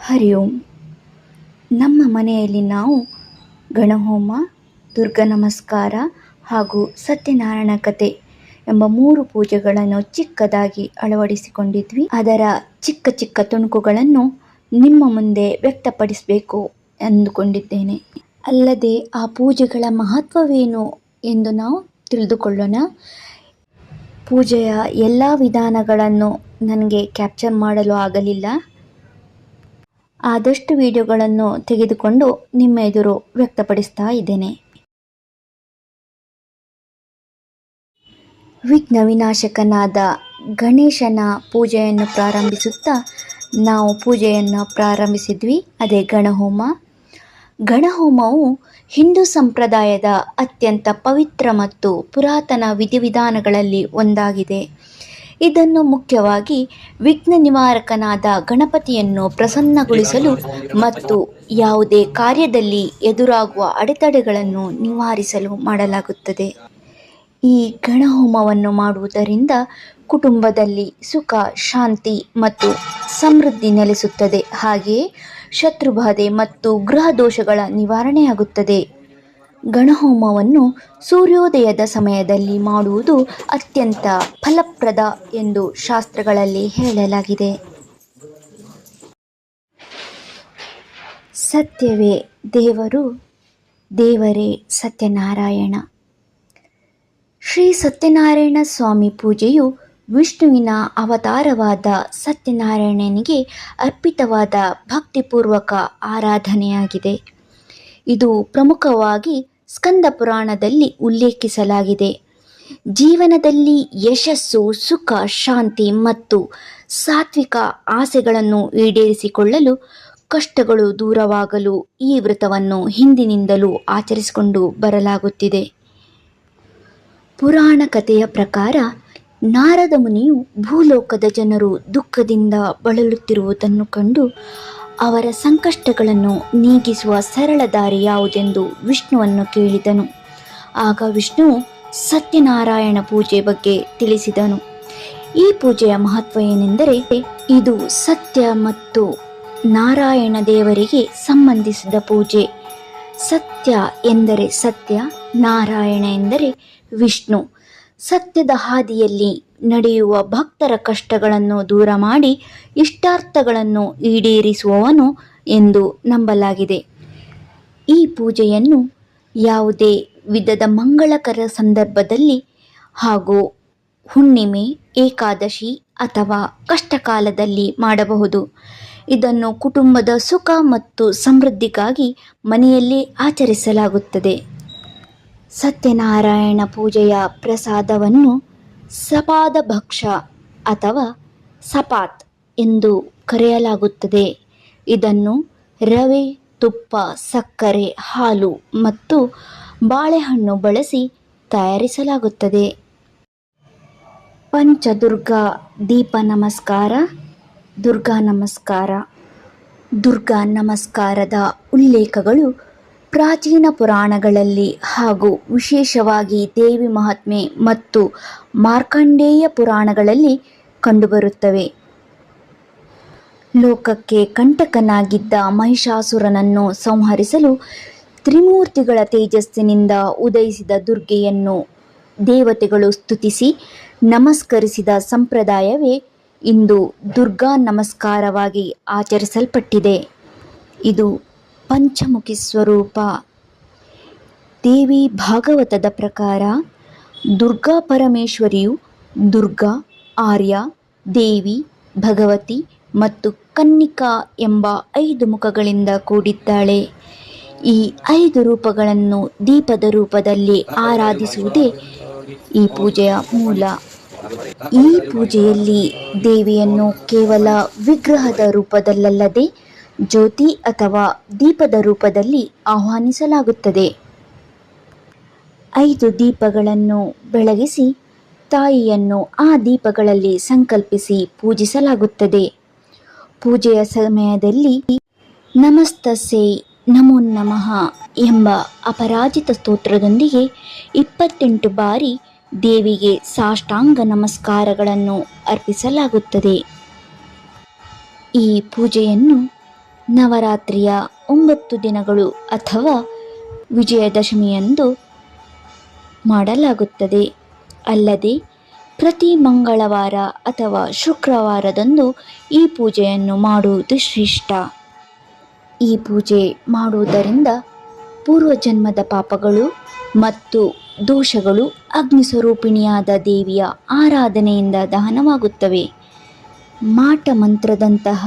ಹರಿ ಓಂ. ನಮ್ಮ ಮನೆಯಲ್ಲಿ ನಾವು ಗಣಹೋಮ, ದುರ್ಗಾ ನಮಸ್ಕಾರ ಹಾಗೂ ಸತ್ಯನಾರಾಯಣ ಕಥೆ ಎಂಬ 3 ಪೂಜೆಗಳನ್ನು ಚಿಕ್ಕದಾಗಿ ಅಳವಡಿಸಿಕೊಂಡಿದ್ವಿ. ಅದರ ಚಿಕ್ಕ ಚಿಕ್ಕ ತುಣುಕುಗಳನ್ನು ನಿಮ್ಮ ಮುಂದೆ ವ್ಯಕ್ತಪಡಿಸಬೇಕು ಎಂದುಕೊಂಡಿದ್ದೇನೆ. ಅಲ್ಲದೆ ಆ ಪೂಜೆಗಳ ಮಹತ್ವವೇನು ಎಂದು ನಾವು ತಿಳಿದುಕೊಳ್ಳೋಣ. ಪೂಜೆಯ ಎಲ್ಲ ವಿಧಾನಗಳನ್ನು ನನಗೆ ಕ್ಯಾಪ್ಚರ್ ಮಾಡಲು ಆಗಲಿಲ್ಲ. ಆದಷ್ಟು ವಿಡಿಯೋಗಳನ್ನು ತೆಗೆದುಕೊಂಡು ನಿಮ್ಮ ಎದುರು ವ್ಯಕ್ತಪಡಿಸ್ತಾ ಇದ್ದೇನೆ. ವಿಘ್ನ ವಿನಾಶಕನಾದ ಗಣೇಶನ ಪೂಜೆಯನ್ನು ಪ್ರಾರಂಭಿಸುತ್ತಾ ನಾವು ಪೂಜೆಯನ್ನು ಪ್ರಾರಂಭಿಸಿದ್ವಿ. ಅದೇ ಗಣಹೋಮ. ಗಣಹೋಮವು ಹಿಂದೂ ಸಂಪ್ರದಾಯದ ಅತ್ಯಂತ ಪವಿತ್ರ ಮತ್ತು ಪುರಾತನ ವಿಧಿವಿಧಾನಗಳಲ್ಲಿ ಒಂದಾಗಿದೆ. ಇದನ್ನು ಮುಖ್ಯವಾಗಿ ವಿಘ್ನ ನಿವಾರಕನಾದ ಗಣಪತಿಯನ್ನು ಪ್ರಸನ್ನಗೊಳಿಸಲು ಮತ್ತು ಯಾವುದೇ ಕಾರ್ಯದಲ್ಲಿ ಎದುರಾಗುವ ಅಡೆತಡೆಗಳನ್ನು ನಿವಾರಿಸಲು ಮಾಡಲಾಗುತ್ತದೆ. ಈ ಗಣಹೋಮವನ್ನು ಮಾಡುವುದರಿಂದ ಕುಟುಂಬದಲ್ಲಿ ಸುಖ, ಶಾಂತಿ ಮತ್ತು ಸಮೃದ್ಧಿ ನೆಲೆಸುತ್ತದೆ. ಹಾಗೆಯೇ ಶತ್ರುಬಾಧೆ ಮತ್ತು ಗೃಹ ದೋಷಗಳ ನಿವಾರಣೆಯಾಗುತ್ತದೆ. ಗಣಹೋಮವನ್ನು ಸೂರ್ಯೋದಯದ ಸಮಯದಲ್ಲಿ ಮಾಡುವುದು ಅತ್ಯಂತ ಫಲಪ್ರದ ಎಂದು ಶಾಸ್ತ್ರಗಳಲ್ಲಿ ಹೇಳಲಾಗಿದೆ. ಸತ್ಯವೇ ದೇವರು, ದೇವರೇ ಸತ್ಯನಾರಾಯಣ. ಶ್ರೀ ಸತ್ಯನಾರಾಯಣ ಸ್ವಾಮಿ ಪೂಜೆಯು ವಿಷ್ಣುವಿನ ಅವತಾರವಾದ ಸತ್ಯನಾರಾಯಣನಿಗೆ ಅರ್ಪಿತವಾದ ಭಕ್ತಿಪೂರ್ವಕ ಆರಾಧನೆಯಾಗಿದೆ. ಇದು ಪ್ರಮುಖವಾಗಿ ಸ್ಕಂದ ಪುರಾಣದಲ್ಲಿ ಉಲ್ಲೇಖಿಸಲಾಗಿದೆ. ಜೀವನದಲ್ಲಿ ಯಶಸ್ಸು, ಸುಖ, ಶಾಂತಿ ಮತ್ತು ಸಾತ್ವಿಕ ಆಸೆಗಳನ್ನು ಈಡೇರಿಸಿಕೊಳ್ಳಲು, ಕಷ್ಟಗಳು ದೂರವಾಗಲು ಈ ವ್ರತವನ್ನು ಹಿಂದಿನಿಂದಲೂ ಆಚರಿಸಿಕೊಂಡು ಬರಲಾಗುತ್ತಿದೆ. ಪುರಾಣ ಕಥೆಯ ಪ್ರಕಾರ ನಾರದ ಮುನಿಯು ಭೂಲೋಕದ ಜನರು ದುಃಖದಿಂದ ಬಳಲುತ್ತಿರುವುದನ್ನು ಕಂಡು ಅವರ ಸಂಕಷ್ಟಗಳನ್ನು ನೀಗಿಸುವ ಸರಳ ದಾರಿ ಯಾವುದೆಂದು ವಿಷ್ಣುವನ್ನು ಕೇಳಿದನು. ಆಗ ವಿಷ್ಣುವು ಸತ್ಯನಾರಾಯಣ ಪೂಜೆ ಬಗ್ಗೆ ತಿಳಿಸಿದನು. ಈ ಪೂಜೆಯ ಮಹತ್ವ ಏನೆಂದರೆ, ಇದು ಸತ್ಯ ಮತ್ತು ನಾರಾಯಣ ದೇವರಿಗೆ ಸಂಬಂಧಿಸಿದ ಪೂಜೆ. ಸತ್ಯ ಎಂದರೆ ಸತ್ಯ, ನಾರಾಯಣ ಎಂದರೆ ವಿಷ್ಣು. ಸತ್ಯದ ಹಾದಿಯಲ್ಲಿ ನಡೆಯುವ ಭಕ್ತರ ಕಷ್ಟಗಳನ್ನು ದೂರ ಮಾಡಿ ಇಷ್ಟಾರ್ಥಗಳನ್ನು ಈಡೇರಿಸುವವನು ಎಂದು ನಂಬಲಾಗಿದೆ. ಈ ಪೂಜೆಯನ್ನು ಯಾವುದೇ ವಿಧದ ಮಂಗಳಕರ ಸಂದರ್ಭದಲ್ಲಿ ಹಾಗೂ ಹುಣ್ಣಿಮೆ, ಏಕಾದಶಿ ಅಥವಾ ಕಷ್ಟಕಾಲದಲ್ಲಿ ಮಾಡಬಹುದು. ಇದನ್ನು ಕುಟುಂಬದ ಸುಖ ಮತ್ತು ಸಮೃದ್ಧಿಗಾಗಿ ಮನೆಯಲ್ಲಿ ಆಚರಿಸಲಾಗುತ್ತದೆ. ಸತ್ಯನಾರಾಯಣ ಪೂಜೆಯ ಪ್ರಸಾದವನ್ನು ಸಪಾದ ಭಕ್ಷ ಅಥವಾ ಸಪಾತ್ ಎಂದು ಕರೆಯಲಾಗುತ್ತದೆ. ಇದನ್ನು ರವೆ, ತುಪ್ಪ, ಸಕ್ಕರೆ, ಹಾಲು ಮತ್ತು ಬಾಳೆಹಣ್ಣು ಬಳಸಿ ತಯಾರಿಸಲಾಗುತ್ತದೆ. ಪಂಚದುರ್ಗಾ ದೀಪ ನಮಸ್ಕಾರ. ದುರ್ಗಾ ನಮಸ್ಕಾರ. ದುರ್ಗಾ ನಮಸ್ಕಾರದ ಉಲ್ಲೇಖಗಳು ಪ್ರಾಚೀನ ಪುರಾಣಗಳಲ್ಲಿ ಹಾಗೂ ವಿಶೇಷವಾಗಿ ದೇವಿ ಮಹಾತ್ಮೆ ಮತ್ತು ಮಾರ್ಕಂಡೇಯ ಪುರಾಣಗಳಲ್ಲಿ ಕಂಡುಬರುತ್ತವೆ. ಲೋಕಕ್ಕೆ ಕಂಟಕನಾಗಿದ್ದ ಮಹಿಷಾಸುರನನ್ನು ಸಂಹರಿಸಲು ತ್ರಿಮೂರ್ತಿಗಳ ತೇಜಸ್ಸಿನಿಂದ ಉದಯಿಸಿದ ದುರ್ಗೆಯನ್ನು ದೇವತೆಗಳು ಸ್ತುತಿಸಿ ನಮಸ್ಕರಿಸಿದ ಸಂಪ್ರದಾಯವೇ ಇಂದು ದುರ್ಗಾ ನಮಸ್ಕಾರವಾಗಿ ಆಚರಿಸಲ್ಪಟ್ಟಿದೆ. ಇದು ಪಂಚಮುಖಿ ಸ್ವರೂಪ. ದೇವಿ ಭಾಗವತದ ಪ್ರಕಾರ ದುರ್ಗಾ ಪರಮೇಶ್ವರಿಯು ದುರ್ಗಾ, ಆರ್ಯ, ದೇವಿ, ಭಗವತಿ ಮತ್ತು ಕನ್ನಿಕಾ ಎಂಬ 5 ಮುಖಗಳಿಂದ ಕೂಡಿದ್ದಾಳೆ. ಈ 5 ರೂಪಗಳನ್ನು ದೀಪದ ರೂಪದಲ್ಲಿ ಆರಾಧಿಸುವುದೇ ಈ ಪೂಜೆಯ ಮೂಲ. ಈ ಪೂಜೆಯಲ್ಲಿ ದೇವಿಯನ್ನು ಕೇವಲ ವಿಗ್ರಹದ ರೂಪದಲ್ಲದೆ ಜ್ಯೋತಿ ಅಥವಾ ದೀಪದ ರೂಪದಲ್ಲಿ ಆಹ್ವಾನಿಸಲಾಗುತ್ತದೆ. 5 ದೀಪಗಳನ್ನು ಬೆಳಗಿಸಿ ತಾಯಿಯನ್ನು ಆ ದೀಪಗಳಲ್ಲಿ ಸಂಕಲ್ಪಿಸಿ ಪೂಜಿಸಲಾಗುತ್ತದೆ. ಪೂಜೆಯ ಸಮಯದಲ್ಲಿ ನಮಸ್ತಸ್ಯೈ ನಮೋ ನಮಃ ಎಂಬ ಅಪರಾಜಿತ ಸ್ತೋತ್ರದೊಂದಿಗೆ 28 ಬಾರಿ ದೇವಿಗೆ ಸಾಷ್ಟಾಂಗ ನಮಸ್ಕಾರಗಳನ್ನು ಅರ್ಪಿಸಲಾಗುತ್ತದೆ. ಈ ಪೂಜೆಯನ್ನು ನವರಾತ್ರಿಯ 9 ದಿನಗಳು ಅಥವಾ ವಿಜಯದಶಮಿಯಂದು ಮಾಡಲಾಗುತ್ತದೆ. ಅಲ್ಲದೆ ಪ್ರತಿ ಮಂಗಳವಾರ ಅಥವಾ ಶುಕ್ರವಾರದಂದು ಈ ಪೂಜೆಯನ್ನು ಮಾಡುವುದು ಶ್ರೇಷ್ಠ. ಈ ಪೂಜೆ ಮಾಡುವುದರಿಂದ ಪೂರ್ವಜನ್ಮದ ಪಾಪಗಳು ಮತ್ತು ದೋಷಗಳು ಅಗ್ನಿ ಸ್ವರೂಪಿಣಿಯಾದ ದೇವಿಯ ಆರಾಧನೆಯಿಂದ ದಹನವಾಗುತ್ತವೆ. ಮಾಟ ಮಂತ್ರದಂತಹ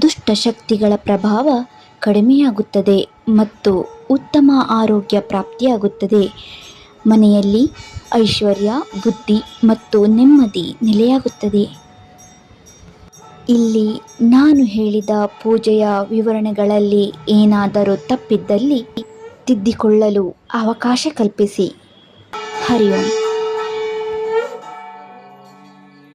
ದುಷ್ಟ ಶಕ್ತಿಗಳ ಪ್ರಭಾವ ಕಡಿಮೆಯಾಗುತ್ತದೆ ಮತ್ತು ಉತ್ತಮ ಆರೋಗ್ಯ ಪ್ರಾಪ್ತಿಯಾಗುತ್ತದೆ. ಮನೆಯಲ್ಲಿ ಐಶ್ವರ್ಯ, ಬುದ್ಧಿ ಮತ್ತು ನೆಮ್ಮದಿ ನೆಲೆಯಾಗುತ್ತದೆ. ಇಲ್ಲಿ ನಾನು ಹೇಳಿದ ಪೂಜೆಯ ವಿವರಣೆಗಳಲ್ಲಿ ಏನಾದರೂ ತಪ್ಪಿದ್ದಲ್ಲಿ ತಿದ್ದಿಕೊಳ್ಳಲು ಅವಕಾಶ ಕಲ್ಪಿಸಿ. ಹರಿ ಓಂ.